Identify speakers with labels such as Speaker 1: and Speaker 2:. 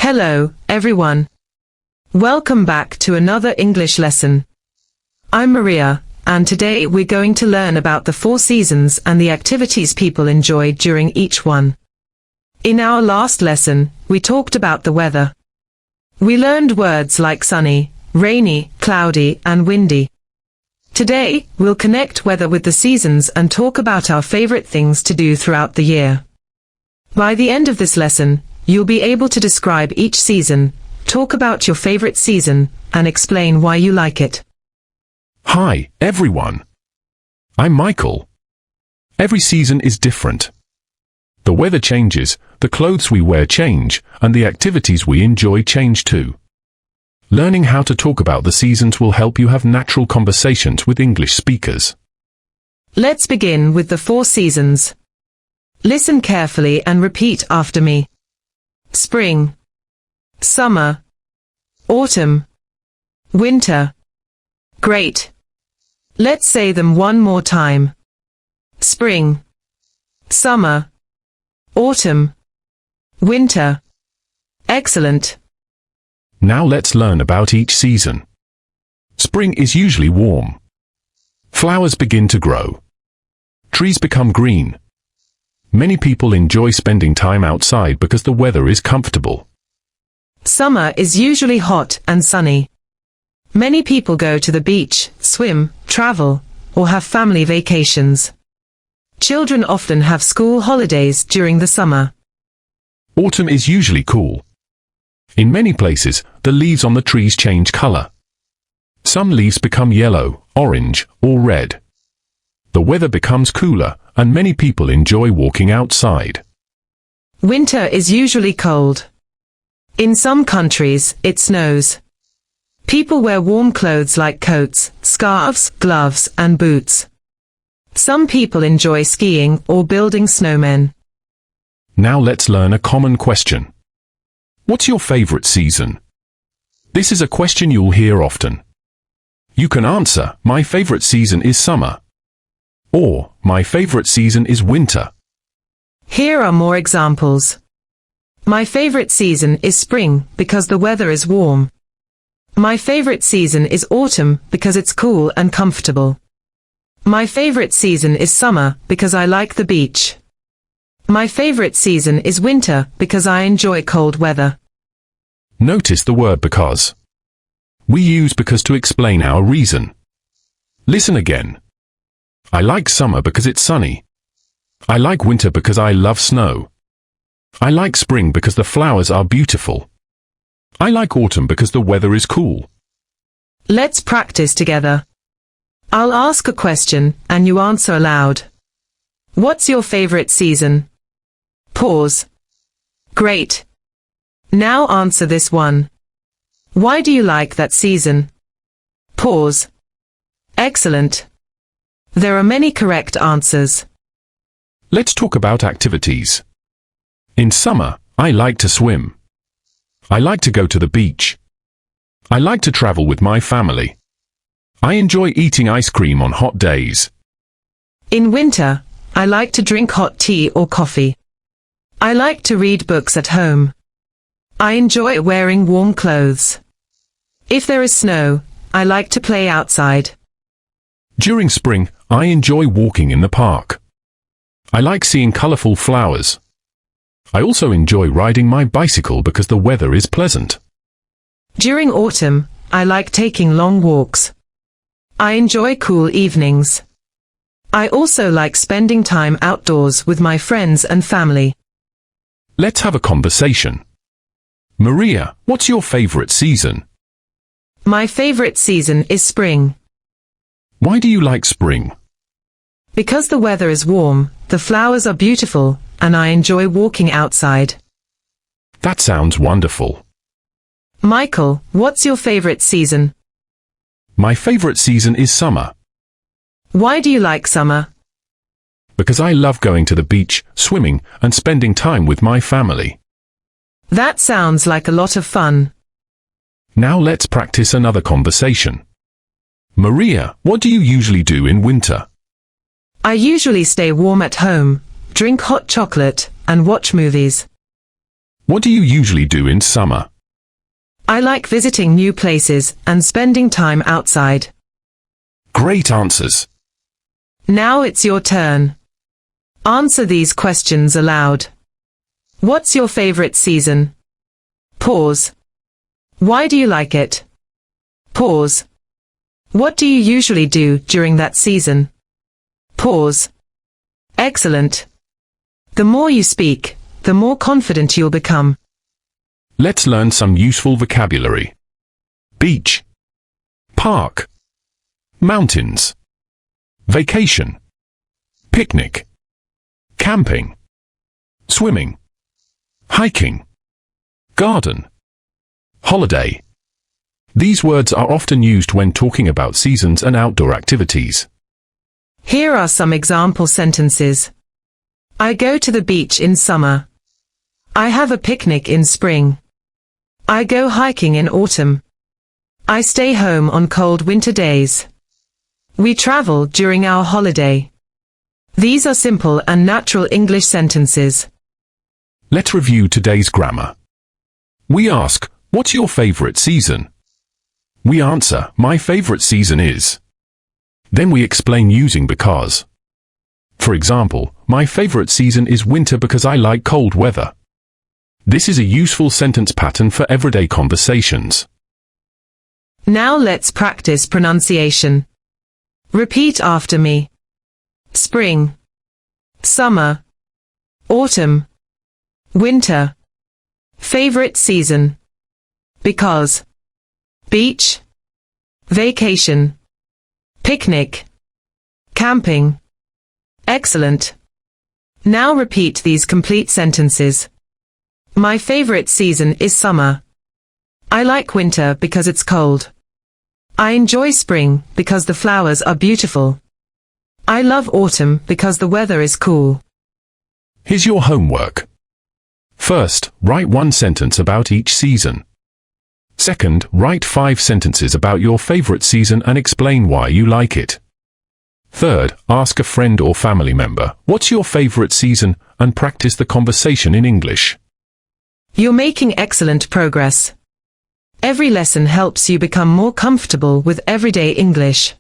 Speaker 1: Hello, everyone. Welcome back to another English lesson. I'm Maria, and today we're going to learn about the 4 seasons and the activities people enjoy during each one. In our last lesson, we talked about the weather. We learned words like sunny, rainy, cloudy, and windy. Today, we'll connect weather with the seasons and talk about our favorite things to do throughout the year. By the end of this lesson, you'll be able to describe each season, talk about your favorite season, and explain why you like it.
Speaker 2: Hi, everyone. I'm Michael. Every season is different. The weather changes, the clothes we wear change, and the activities we enjoy change too. Learning how to talk about the seasons will help you have natural conversations with English speakers.
Speaker 1: Let's begin with the 4 seasons. Listen carefully and repeat after me. Spring, summer, autumn, winter. Great. Let's say them one more time. Spring, summer, autumn, winter. Excellent.
Speaker 2: Now let's learn about each season. Spring is usually warm. Flowers begin to grow. Trees become green. Many people enjoy spending time outside because the weather is comfortable.
Speaker 1: Summer is usually hot and sunny. Many people go to the beach, swim, travel, or have family vacations. Children often have school holidays during the summer.
Speaker 2: Autumn is usually cool. In many places, the leaves on the trees change color. Some leaves become yellow, orange, or red. The weather becomes cooler, and many people enjoy walking outside.
Speaker 1: Winter is usually cold. In some countries, it snows. People wear warm clothes like coats, scarves, gloves, and boots. Some people enjoy skiing or building snowmen.
Speaker 2: Now let's learn a common question. What's your favorite season? This is a question you'll hear often. You can answer, my favorite season is summer. Or, my favorite season is winter.
Speaker 1: Here are more examples. My favorite season is spring because the weather is warm. My favorite season is autumn because it's cool and comfortable. My favorite season is summer because I like the beach. My favorite season is winter because I enjoy cold weather.
Speaker 2: Notice the word because. We use because to explain our reason. Listen again. I like summer because it's sunny. I like winter because I love snow. I like spring because the flowers are beautiful. I like autumn because the weather is cool.
Speaker 1: Let's practice together. I'll ask a question and you answer aloud. What's your favorite season? Pause. Great. Now answer this one. Why do you like that season? Pause. Excellent. There are many correct answers.
Speaker 2: Let's talk about activities. In summer, I like to swim. I like to go to the beach. I like to travel with my family. I enjoy eating ice cream on hot days.
Speaker 1: In winter, I like to drink hot tea or coffee. I like to read books at home. I enjoy wearing warm clothes. If there is snow, I like to play outside.
Speaker 2: During spring, I enjoy walking in the park. I like seeing colorful flowers. I also enjoy riding my bicycle because the weather is pleasant.
Speaker 1: During autumn, I like taking long walks. I enjoy cool evenings. I also like spending time outdoors with my friends and family.
Speaker 2: Let's have a conversation. Maria, what's your favorite season?
Speaker 1: My favorite season is spring.
Speaker 2: Why do you like spring?
Speaker 1: Because the weather is warm, the flowers are beautiful, and I enjoy walking outside.
Speaker 2: That sounds wonderful.
Speaker 1: Michael, what's your favorite season?
Speaker 2: My favorite season is summer.
Speaker 1: Why do you like summer?
Speaker 2: Because I love going to the beach, swimming, and spending time with my family.
Speaker 1: That sounds like a lot of fun.
Speaker 2: Now let's practice another conversation. Maria, what do you usually do in winter?
Speaker 1: I usually stay warm at home, drink hot chocolate, and watch movies.
Speaker 2: What do you usually do in summer?
Speaker 1: I like visiting new places and spending time outside.
Speaker 2: Great answers.
Speaker 1: Now it's your turn. Answer these questions aloud. What's your favorite season? Pause. Why do you like it? Pause. What do you usually do during that season? Pause. Excellent. The more you speak, the more confident you'll become.
Speaker 2: Let's learn some useful vocabulary. Beach, park, mountains, vacation, picnic, camping, swimming, hiking, garden, holiday. These words are often used when talking about seasons and outdoor activities.
Speaker 1: Here are some example sentences. I go to the beach in summer. I have a picnic in spring. I go hiking in autumn. I stay home on cold winter days. We travel during our holiday. These are simple and natural English sentences.
Speaker 2: Let's review today's grammar. We ask, what's your favorite season? We answer, my favorite season is. Then we explain using because. For example, my favorite season is winter because I like cold weather. This is a useful sentence pattern for everyday conversations.
Speaker 1: Now let's practice pronunciation. Repeat after me. Spring, summer, autumn, winter, favorite season, because, beach, vacation, picnic, camping. Excellent. Now repeat these complete sentences. My favorite season is summer. I like winter because it's cold. I enjoy spring because the flowers are beautiful. I love autumn because the weather is cool.
Speaker 2: Here's your homework. First, write one sentence about each season. Second, write 5 sentences about your favorite season and explain why you like it. Third, ask a friend or family member, what's your favorite season, and practice the conversation in English.
Speaker 1: You're making excellent progress. Every lesson helps you become more comfortable with everyday English.